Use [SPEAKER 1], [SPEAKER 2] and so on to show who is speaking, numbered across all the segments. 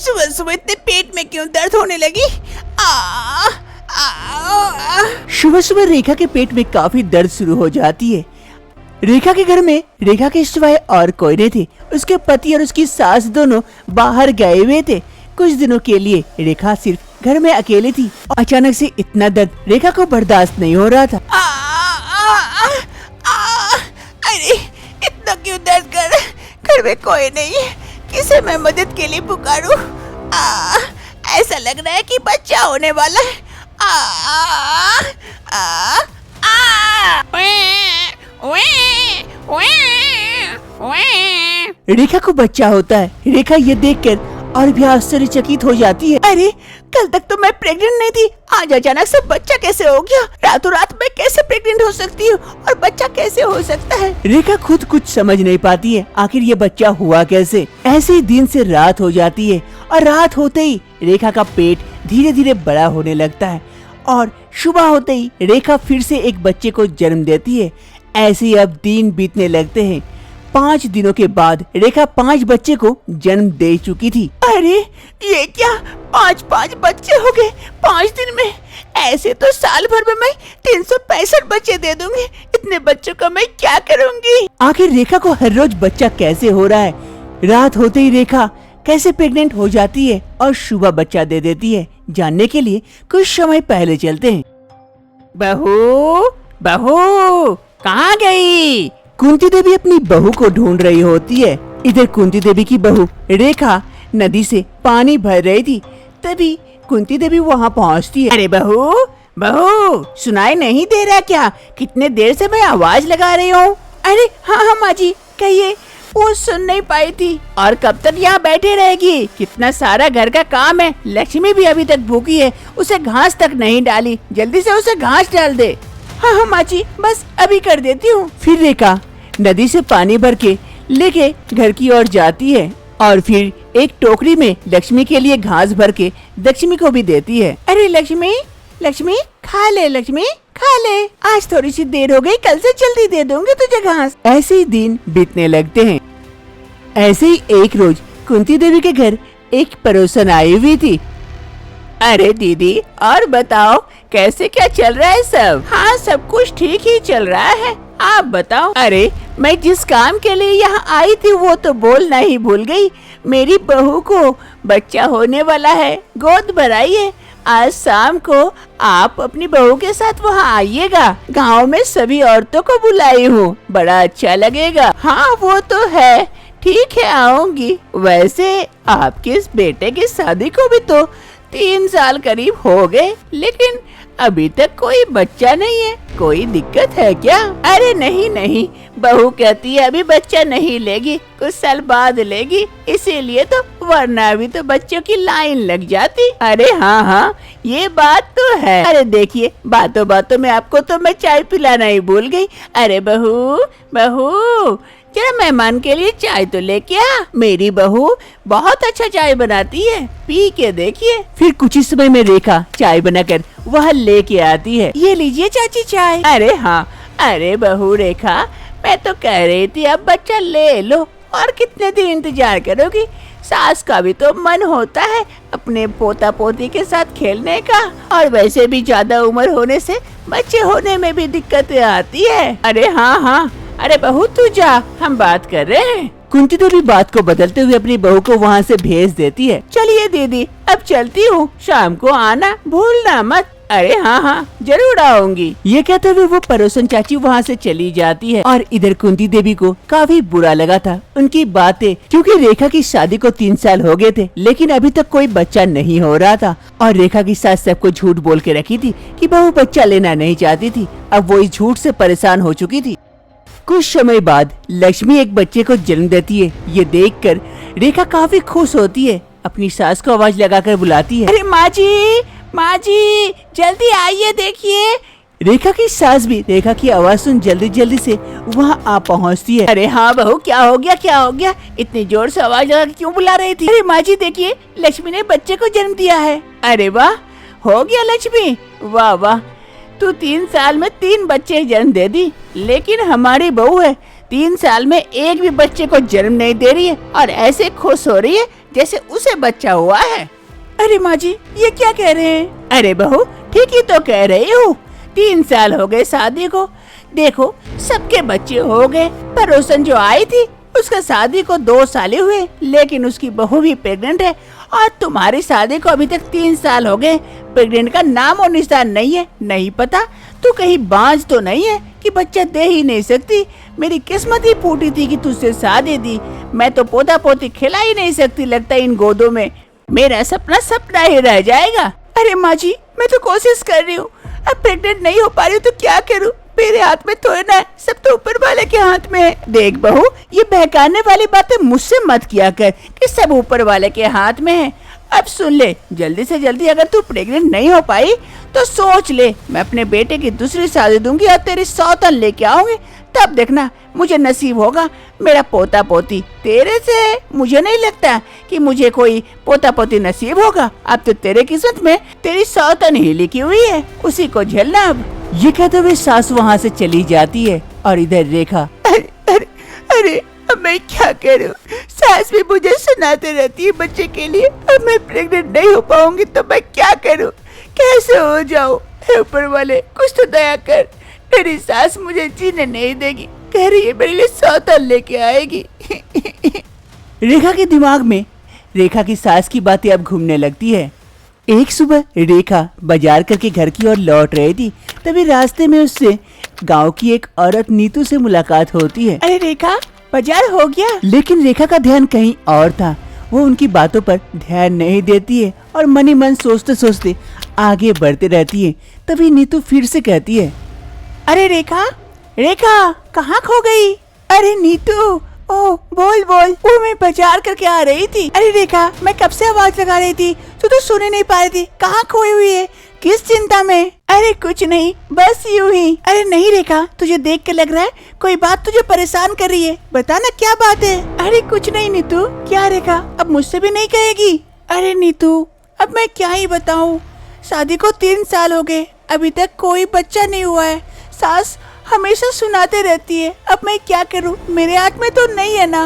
[SPEAKER 1] सुबह सुबह इतने पेट में क्यों दर्द होने लगी?
[SPEAKER 2] सुबह सुबह रेखा के पेट में काफी दर्द शुरू हो जाती है। रेखा के घर में रेखा के सिवाय और कोई नहीं थे। उसके पति और उसकी सास दोनों बाहर गए हुए थे। कुछ दिनों के लिए रेखा सिर्फ घर में अकेली थी। अचानक से इतना दर्द रेखा को बर्दाश्त नहीं हो रहा था।
[SPEAKER 1] अरे इतना क्यों दर्द कर रहा है? घर में कोई नहीं है, किसे मैं मदद के लिए पुकारूं? ऐसा लग रहा है कि बच्चा होने वाला है।
[SPEAKER 2] रेखा को बच्चा होता है। रेखा ये देखकर और भी आश्चर्यचकित हो जाती है।
[SPEAKER 1] अरे कल तक तो मैं प्रेग्नेंट नहीं थी, आज अचानक से बच्चा कैसे हो गया? रातों रात मैं कैसे प्रेग्नेंट हो सकती हूँ और बच्चा कैसे हो सकता है?
[SPEAKER 2] रेखा खुद कुछ समझ नहीं पाती है, आखिर ये बच्चा हुआ कैसे। ऐसे ही दिन से रात हो जाती है और रात होते ही रेखा का पेट धीरे धीरे बड़ा होने लगता है और सुबह होते ही रेखा फिर से एक बच्चे को जन्म देती है। ऐसे ही अब दिन बीतने लगते हैं। 5 दिनों के बाद रेखा 5 बच्चे को जन्म दे चुकी थी।
[SPEAKER 1] अरे ये क्या, 5 बच्चे हो गए 5 दिन में? ऐसे तो साल भर में मैं 365 बच्चे दे दूंगी। इतने बच्चों का मैं क्या करूंगी?
[SPEAKER 2] आखिर रेखा को हर रोज बच्चा कैसे हो रहा है? रात होते ही रेखा कैसे प्रेग्नेंट हो जाती है और सुबह बच्चा दे देती है, जानने के लिए कुछ समय पहले चलते हैं।
[SPEAKER 1] बहू बहू कहाँ गई?
[SPEAKER 2] कुंती देवी अपनी बहू को ढूंढ रही होती है। इधर कुंती देवी की बहू रेखा नदी से पानी भर रही थी, तभी कुंती देवी वहाँ पहुँचती है।
[SPEAKER 1] अरे बहू सुनाई नहीं दे रहा क्या? कितने देर से मैं आवाज लगा रही हूँ। अरे हाँ माँ जी कहिए। वो सुन नहीं पाई थी। और कब तक यहाँ बैठे रहेगी? कितना सारा घर का काम है। लक्ष्मी भी अभी तक भूखी है, उसे घास तक नहीं डाली। जल्दी से उसे घास डाल दे। हाँ माँ जी बस अभी कर देती हूँ।
[SPEAKER 2] फिर रेखा नदी से पानी भर के लेके घर की ओर जाती है और फिर एक टोकरी में लक्ष्मी के लिए घास भर के लक्ष्मी को भी देती है।
[SPEAKER 1] अरे लक्ष्मी खा ले, लक्ष्मी खा ले। आज थोड़ी सी देर हो गई, कल से जल्दी दे दूंगी तुझे घास।
[SPEAKER 2] ऐसे ही दिन बीतने लगते हैं। ऐसे ही एक रोज कुंती देवी के घर एक पड़ोसन आई हुई थी।
[SPEAKER 1] अरे दीदी और बताओ कैसे क्या चल रहा है सब? हाँ सब कुछ ठीक ही चल रहा है, आप बताओ। अरे मैं जिस काम के लिए यहाँ आई थी वो तो बोलना ही भूल गई। मेरी बहू को बच्चा होने वाला है, गोद भराइए। आज शाम को आप अपनी बहू के साथ वहाँ आइएगा। गांव में सभी औरतों को बुलाई हूँ, बड़ा अच्छा लगेगा। हाँ वो तो है, ठीक है आऊंगी। वैसे आपके इस बेटे की शादी को भी तो 3 साल करीब हो गए, लेकिन अभी तक कोई बच्चा नहीं है। कोई दिक्कत है क्या? अरे नहीं, बहू कहती है अभी बच्चा नहीं लेगी, कुछ साल बाद लेगी, इसीलिए तो, वरना अभी तो बच्चों की लाइन लग जाती। अरे हाँ ये बात तो है। अरे देखिए बातों बातों में आपको तो मैं चाय पिलाना ही भूल गई। अरे बहू जरा मेहमान के लिए चाय तो लेके आ। मेरी बहू बहुत अच्छा चाय बनाती है, पी के देखिए।
[SPEAKER 2] फिर कुछ ही समय में रेखा चाय बनाकर वह लेके आती है।
[SPEAKER 1] ये लीजिए चाची चाय। अरे हाँ, अरे बहू रेखा मैं तो कह रही थी अब बच्चा ले लो, और कितने दिन इंतजार करोगी? सास का भी तो मन होता है अपने पोता पोती के साथ खेलने का, और वैसे भी ज्यादा उम्र होने से बच्चे होने में भी दिक्कतें आती है। अरे हाँ, अरे बहू तू जा, हम बात कर रहे हैं।
[SPEAKER 2] कुंती देवी बात को बदलते हुए अपनी बहू को वहाँ से भेज देती है।
[SPEAKER 1] चलिए दीदी अब चलती हूँ, शाम को आना भूलना मत। अरे हाँ जरूर आऊंगी।
[SPEAKER 2] ये कहते हुए वो पड़ोसन चाची वहाँ से चली जाती है। और इधर कुंती देवी को काफी बुरा लगा था उनकी बातें, क्योंकि रेखा की शादी को 3 साल हो गए थे, लेकिन अभी तक कोई बच्चा नहीं हो रहा था। और रेखा की सास सबको झूठ बोल के रखी थी कि बहू बच्चा लेना नहीं चाहती थी। अब वो इस झूठ से परेशान हो चुकी थी। कुछ समय बाद लक्ष्मी एक बच्चे को जन्म देती है। ये देखकर रेखा काफी खुश होती है, अपनी सास को आवाज लगाकर बुलाती है।
[SPEAKER 1] अरे माँ जी जल्दी आइए, देखिए।
[SPEAKER 2] रेखा की सास भी रेखा की आवाज सुन जल्दी से वहाँ आ पहुँचती है।
[SPEAKER 1] अरे हाँ बहू क्या हो गया? इतनी जोर से आवाज लगा क्यों बुला रही थी? अरे माँ जी देखिए लक्ष्मी ने बच्चे को जन्म दिया है। अरे वाह, हो गया लक्ष्मी, वाह, तू 3 साल में 3 बच्चे जन्म दे दी, लेकिन हमारी बहू है 3 साल में एक भी बच्चे को जन्म नहीं दे रही है और ऐसे खुश हो रही है जैसे उसे बच्चा हुआ है। अरे माँ जी, ये क्या कह रहे हैं? अरे बहू, ठीक ही तो कह रही हूँ। 3 साल हो गए शादी को। देखो, सबके बच्चे हो गए, पर रोशन जो आई थी उसका शादी को 2 साल हुए, लेकिन उसकी बहू भी प्रेग्नेंट है। और तुम्हारी शादी को अभी तक 3 साल हो गए, प्रेग्नेंट का नाम और निशान नहीं है। नहीं पता तू कहीं बांझ तो नहीं है कि बच्चा दे ही नहीं सकती। मेरी किस्मत ही फूटी थी कि तुझसे शादी दी। मैं तो पोता पोती खिला ही नहीं सकती, लगता है इन गोदों में मेरा सपना सपना ही रह जाएगा। अरे माँ जी, मैं तो कोशिश कर रही हूँ, अब प्रेग्नेंट नहीं हो पा रही हूँ तो क्या करूँ? मेरे हाथ में थोड़ा ना है, सब तो ऊपर वाले के हाथ में है। देख बहू, ये बहकाने वाली बातें मुझसे मत किया कर कि सब ऊपर वाले के हाथ में है। अब सुन ले, जल्दी से जल्दी अगर तू प्रेग्नेंट नहीं हो पाई तो सोच ले, मैं अपने बेटे की दूसरी शादी दूंगी और तेरी सौतन लेके आऊंगी। तब देखना मुझे नसीब होगा मेरा पोता पोती। तेरे से मुझे नहीं लगता कि मुझे कोई पोता पोती नसीब होगा। अब तो तेरे किस्मत में तेरी सौतन ही लिखी हुई है, उसी को झेलना। अब
[SPEAKER 2] ये कहते हुए सास वहाँ से चली जाती है और इधर रेखा,
[SPEAKER 1] अरे अब मैं क्या करूं? सास भी मुझे सुनाते रहती है बच्चे के लिए। अब मैं प्रेग्नेंट नहीं हो पाऊंगी तो मैं क्या करूं? कैसे हो जाऊं? ऊपर वाले कुछ तो दया कर। मेरी सास मुझे जीने नहीं देगी, कह रही है मेरे लिए सौतन लेके आएगी।
[SPEAKER 2] रेखा के दिमाग में रेखा की सास की बातें अब घूमने लगती है। एक सुबह रेखा बाजार करके घर की ओर लौट रही थी, तभी रास्ते में उससे गांव की एक औरत नीतू से मुलाकात होती है।
[SPEAKER 1] अरे रेखा, बाजार हो गया?
[SPEAKER 2] लेकिन रेखा का ध्यान कहीं और था। वो उनकी बातों पर ध्यान नहीं देती है और मन ही मन सोचते सोचते आगे बढ़ते रहती है। तभी नीतू फिर से कहती है,
[SPEAKER 1] अरे रेखा, रेखा कहाँ खो गई? अरे नीतू, ओ बोल बोल। वो मैं बाजार करके आ रही थी। अरे रेखा, मैं कब से आवाज लगा रही थी, तू तो सुन ही नहीं पा रही थी। कहाँ खोई हुई है? किस चिंता में? अरे कुछ नहीं, बस यूं ही। अरे नहीं रेखा, तुझे देख के लग रहा है कोई बात तुझे परेशान कर रही है। बता ना क्या बात है? अरे कुछ नहीं नीतू। क्या रेखा, अब मुझसे भी नहीं कहेगी? अरे नीतू, अब मैं क्या ही बताऊँ, शादी को 3 साल हो गए, अभी तक कोई बच्चा नहीं हुआ है। सास हमेशा सुनाते रहती है। अब मैं क्या करूं? मेरे हाथ में तो नहीं है ना।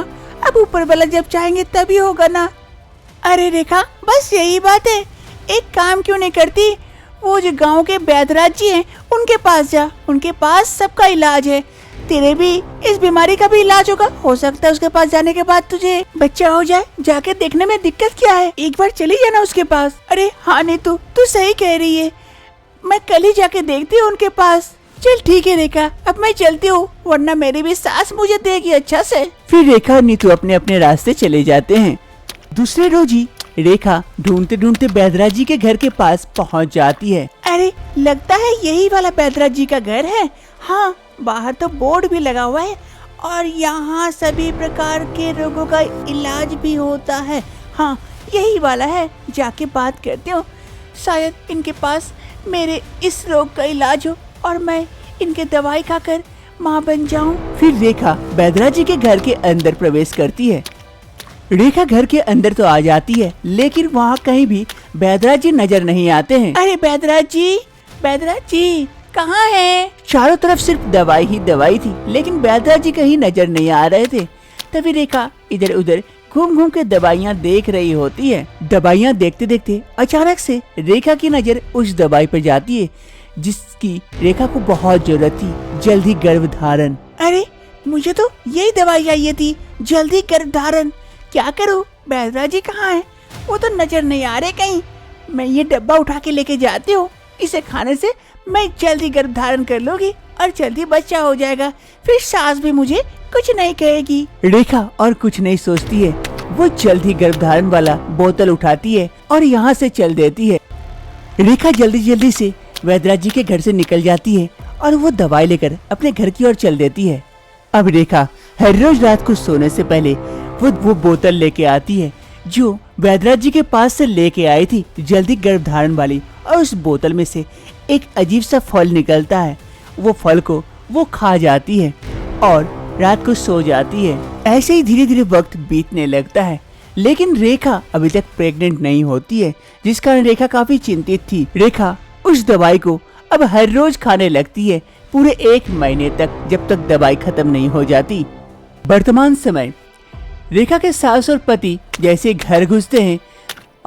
[SPEAKER 1] अब ऊपर वाला जब चाहेंगे तभी होगा ना। अरे रेखा, बस यही बात है। एक काम क्यों नहीं करती, वो जो गांव के वैद्यराज जी हैं उनके पास जा। उनके पास सबका इलाज है। तेरे भी इस बीमारी का भी इलाज होगा। हो सकता है उसके पास जाने के बाद तुझे बच्चा हो जाए। जाके देखने में दिक्कत क्या है, एक बार चली जाना उसके पास। अरे हाँ नीतू, तू सही कह रही है, मैं कल ही जाके देखती हूँ उनके पास। चल ठीक है रेखा, अब मैं चलती हूँ, वरना मेरी भी सास मुझे देगी अच्छा से।
[SPEAKER 2] फिर रेखा और नीतू अपने अपने रास्ते चले जाते हैं। दूसरे रोज ही रेखा ढूंढते ढूंढते बैदराज जी के घर के पास पहुंच जाती है।
[SPEAKER 1] अरे लगता है यही वाला बैदराज जी का घर है। हाँ, बाहर तो बोर्ड भी लगा हुआ है और यहाँ सभी प्रकार के रोगों का इलाज भी होता है। हाँ, यही वाला है, जाके बात करती हूँ। शायद इनके पास मेरे इस रोग का इलाज हो और मैं इनके दवाई खाकर माँ बन जाऊं।
[SPEAKER 2] फिर रेखा बैदराज जी के घर के अंदर प्रवेश करती है। रेखा घर के अंदर तो आ जाती है, लेकिन वहाँ कहीं भी बैदराज जी नजर नहीं आते हैं।
[SPEAKER 1] अरे बैदराज जी कहाँ हैं?
[SPEAKER 2] चारों तरफ सिर्फ दवाई ही दवाई थी, लेकिन बैदराज जी कहीं नजर नहीं आ रहे थे। तभी रेखा इधर उधर घूम घूम के दवाइयाँ देख रही होती है। दवाइयाँ देखते देखते अचानक से रेखा की नजर उस दवाई पर जाती है जिसकी रेखा को बहुत जरूरत थी, जल्दी गर्भधारण।
[SPEAKER 1] अरे मुझे तो यही दवाई चाहिए थी, जल्दी गर्भधारण। क्या करूं? बैदराज जी कहाँ हैं? वो तो नजर नहीं आ रहे कहीं। मैं ये डब्बा उठा के लेके जाती हूँ, इसे खाने से मैं जल्दी गर्भधारण कर लूंगी और जल्दी बच्चा हो जाएगा। फिर सास भी मुझे कुछ नहीं कहेगी।
[SPEAKER 2] रेखा और कुछ नहीं सोचती है, वो जल्दी गर्भधारण वाला बोतल उठाती है और यहाँ से चल देती है। रेखा जल्दी जल्दी से वैद्यराज जी के घर से निकल जाती है और वो दवाई लेकर अपने घर की ओर चल देती है। अब रेखा हर रोज रात को सोने से पहले वो बोतल लेके आती है जो वैद्यराज जी के पास से लेके आई थी, जल्दी गर्भधारण वाली। और उस बोतल में से एक अजीब सा फल निकलता है। वो फल को वो खा जाती है और रात को सो जाती है। ऐसे ही धीरे धीरे वक्त बीतने लगता है, लेकिन रेखा अभी तक प्रेग्नेंट नहीं होती है, जिस कारण रेखा काफी चिंतित थी। रेखा उस दवाई को अब हर रोज खाने लगती है, पूरे 1 महीने तक, जब तक दवाई खत्म नहीं हो जाती। वर्तमान समय रेखा के सास और पति जैसे घर घुसते हैं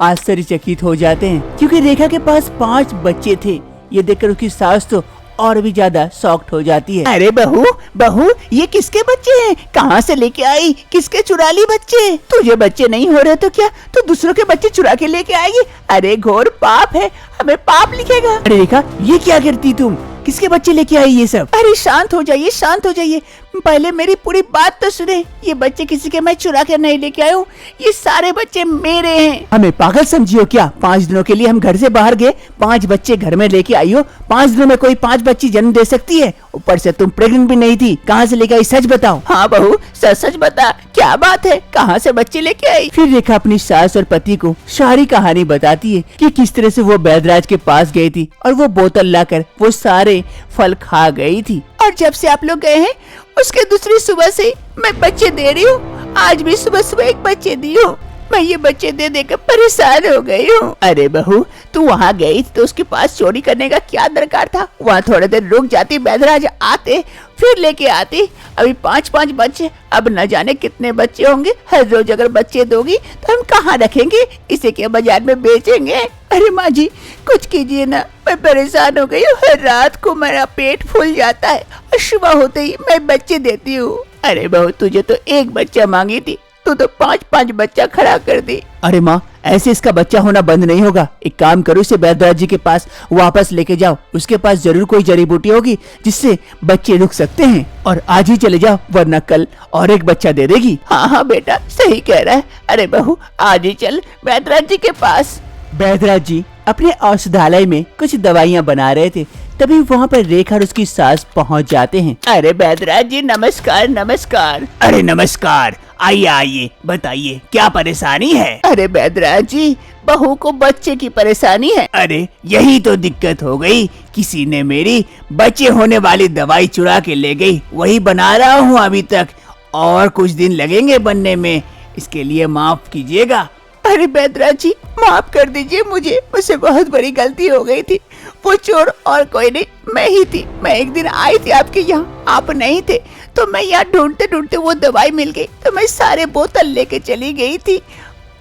[SPEAKER 2] आश्चर्यचकित हो जाते हैं, क्योंकि रेखा के पास 5 बच्चे थे। ये देखकर उसकी सास तो और भी ज्यादा शॉक्ड हो जाती है।
[SPEAKER 1] अरे बहू बहू, ये किसके बच्चे हैं? कहाँ से लेके आई? किसके चुरा ली बच्चे? तुझे बच्चे नहीं हो रहे तो क्या तो दूसरों के बच्चे चुरा के लेके आएगी? अरे घोर पाप है, हमें पाप लिखेगा।
[SPEAKER 2] अरे रेखा, ये क्या करती तुम? किसके बच्चे लेके आई ये सब?
[SPEAKER 1] अरे शांत हो जाइए, शांत हो जाइए, पहले मेरी पूरी बात तो सुने। ये बच्चे किसी के मैं चुरा के नहीं लेके आया हूँ, ये सारे बच्चे मेरे हैं।
[SPEAKER 2] हमें पागल समझियो क्या? 5 दिनों के लिए हम घर से बाहर गए, 5 बच्चे घर में लेके आई हो? 5 दिनों में कोई 5 बच्ची जन्म दे सकती है? ऊपर से तुम प्रेग्नेंट भी नहीं थी, कहाँ से लेके आई? सच बताओ।
[SPEAKER 1] हाँ बहू, सच सच बता, क्या बात है? कहाँ से बच्चे लेके आई?
[SPEAKER 2] फिर रेखा अपनी सास और पति को सारी कहानी बताती है कि किस तरह से वो वैद्यराज के पास गई थी और वो बोतल लाकर वो सारे फल खा गई थी।
[SPEAKER 1] और जब से आप लोग गए हैं उसके दूसरी सुबह से मैं बच्चे दे रही हूँ। आज भी सुबह सुबह एक बच्चे दी हूँ। मैं ये बच्चे दे देकर परेशान हो गई हूँ। अरे बहू, तू वहाँ गई तो उसके पास चोरी करने का क्या दरकार था? वहाँ थोड़ी देर रुक जाती, वैद्यराज आते फिर लेके आती। अभी 5-5 बच्चे, अब न जाने कितने बच्चे होंगे। हर रोज अगर बच्चे दोगी तो हम कहाँ रखेंगे? इसे क्या बाजार में बेचेंगे? अरे माँ जी, कुछ कीजिए ना, मैं परेशान हो गई हूँ। हर रात को मेरा पेट फूल जाता है और सुबह होते ही मैं बच्चे देती हूँ। अरे बहू, तुझे तो एक बच्चा मांगी थी, तू तो 5-5 बच्चा खड़ा कर दी।
[SPEAKER 2] अरे माँ, ऐसे इसका बच्चा होना बंद नहीं होगा। एक काम करो, इसे वैद्यराज जी के पास वापस लेके जाओ। उसके पास जरूर कोई जड़ी बूटी होगी जिससे बच्चे रुक सकते हैं। और आज ही चले जाओ, वरना कल और एक बच्चा दे देगी।
[SPEAKER 1] हाँ हाँ बेटा, सही कह रहा है। अरे बहू, आज ही चल वैद्यराज जी के पास।
[SPEAKER 2] वैद्यराज जी अपने औषधालय में कुछ दवाइयाँ बना रहे थे, तभी वहाँ पर रेखा और उसकी सास पहुँच जाते हैं।
[SPEAKER 1] अरे वैद्यराज जी, नमस्कार नमस्कार।
[SPEAKER 2] अरे नमस्कार, आइए आइए, बताइए क्या परेशानी है?
[SPEAKER 1] अरे वैद्यराज जी, बहू को बच्चे की परेशानी है।
[SPEAKER 2] अरे यही तो दिक्कत हो गई, किसी ने मेरी बच्चे होने वाली दवाई चुरा के ले गई। वही बना रहा हूँ अभी तक, और कुछ दिन लगेंगे बनने में। इसके लिए माफ कीजिएगा।
[SPEAKER 1] अरे वैद्यराज जी, माफ कर दीजिए, मुझसे बहुत बड़ी गलती हो गई थी। वो चोर और कोई नहीं, मैं ही थी। मैं एक दिन आई थी आपके यहाँ, आप नहीं थे, तो मैं यहाँ ढूंढते ढूंढते वो दवाई मिल गई, तो मैं सारे बोतल लेके चली गई थी।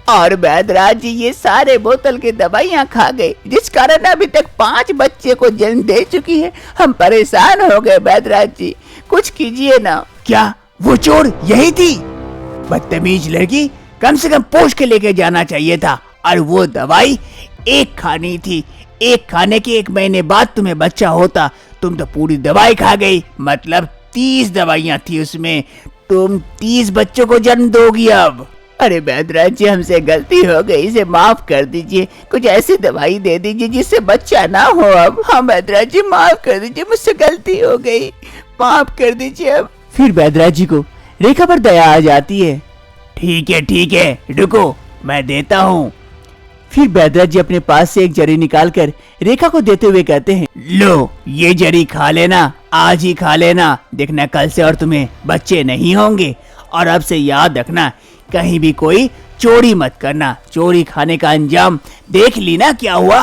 [SPEAKER 1] और वैद्यराज जी ये सारे बोतल की दवाइयाँ खा गए, जिस कारण अभी तक 5 बच्चे को जन्म दे चुकी है। हम परेशान हो गए वैद्यराज जी, कुछ कीजिए ना।
[SPEAKER 2] क्या वो चोर यही थी? बदतमीज लड़की, कम से कम पोंछ के लेके जाना चाहिए था। और वो दवाई एक खानी थी, एक खाने के 1 महीने बाद तुम्हें बच्चा होता। तुम तो पूरी दवाई खा गई, मतलब 30 दवाइयाँ थी उसमें। तुम 30 बच्चों को जन्म दोगी अब।
[SPEAKER 1] अरे वैद्यराज जी, हमसे गलती हो गई, इसे माफ कर दीजिए। कुछ ऐसी दवाई दे दीजिए जिससे बच्चा ना हो अब। हाँ वैद्यराज जी, माफ कर दीजिए, मुझसे गलती हो गई, माफ कर दीजिए अब।
[SPEAKER 2] फिर वैद्यराज जी को रेखा पर दया आ जाती है। ठीक है, रुको, मैं देता हूँ। फिर वैद्यराज जी अपने पास से एक जरी निकालकर रेखा को देते हुए कहते हैं, लो ये जरी खा लेना, आज ही खा लेना। देखना कल से और तुम्हें बच्चे नहीं होंगे। और अब से याद रखना, कहीं भी कोई चोरी मत करना। चोरी खाने का अंजाम देख ली ना क्या हुआ।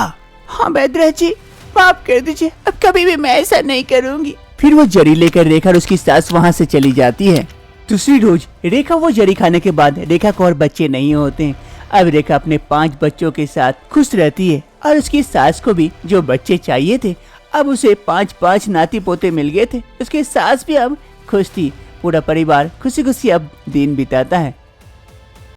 [SPEAKER 1] हाँ वैद्यराज जी, माफ कर दीजिए, अब कभी भी मैं ऐसा नहीं करूँगी।
[SPEAKER 2] फिर वो जरी लेकर रेखा और उसकी सास वहाँ से चली जाती है। दूसरी रोज रेखा वो जरी खाने के बाद रेखा को और बच्चे नहीं होते हैं। अब रेखा अपने 5 बच्चों के साथ खुश रहती है और उसकी सास को भी जो बच्चे चाहिए थे, अब उसे 5-5 नाती पोते मिल गए थे। उसकी सास भी अब खुश थी। पूरा परिवार खुशी खुशी अब दिन बिताता है।